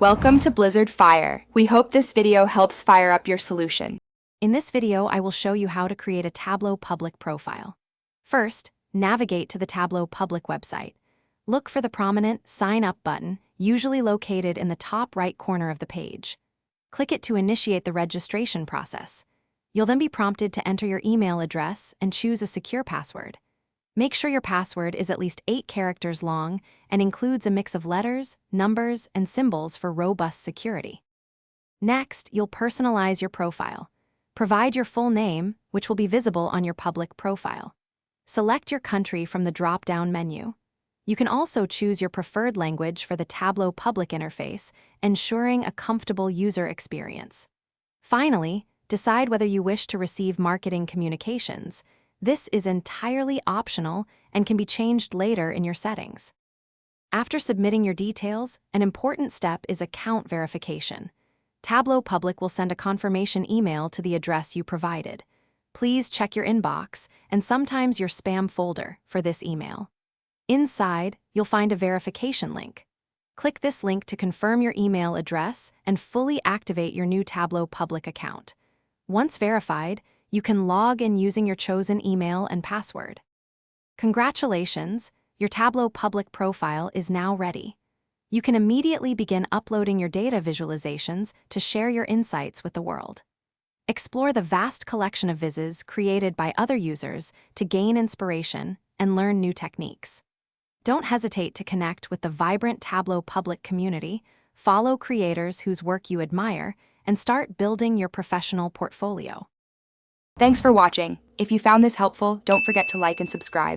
Welcome to Blizzard Fire. We hope this video helps fire up your solution. In this video, I will show you how to create a Tableau Public profile. First, navigate to the Tableau Public website. Look for the prominent Sign Up button, usually located in the top right corner of the page. Click it to initiate the registration process. You'll then be prompted to enter your email address and choose a secure password. Make sure your password is at least 8 characters long and includes a mix of letters, numbers, and symbols for robust security. Next, you'll personalize your profile. Provide your full name, which will be visible on your public profile. Select your country from the drop-down menu. You can also choose your preferred language for the Tableau Public interface, ensuring a comfortable user experience. Finally, decide whether you wish to receive marketing communications. This is entirely optional and can be changed later in your settings. After submitting your details, an important step is account verification. Tableau Public will send a confirmation email to the address you provided. Please check your inbox and sometimes your spam folder for this email. Inside, you'll find a verification link. Click this link to confirm your email address and fully activate your new Tableau Public account. Once verified, you can log in using your chosen email and password. Congratulations, your Tableau Public profile is now ready. You can immediately begin uploading your data visualizations to share your insights with the world. Explore the vast collection of vizzes created by other users to gain inspiration and learn new techniques. Don't hesitate to connect with the vibrant Tableau Public community, follow creators whose work you admire, and start building your professional portfolio. Thanks for watching. If you found this helpful, don't forget to like and subscribe.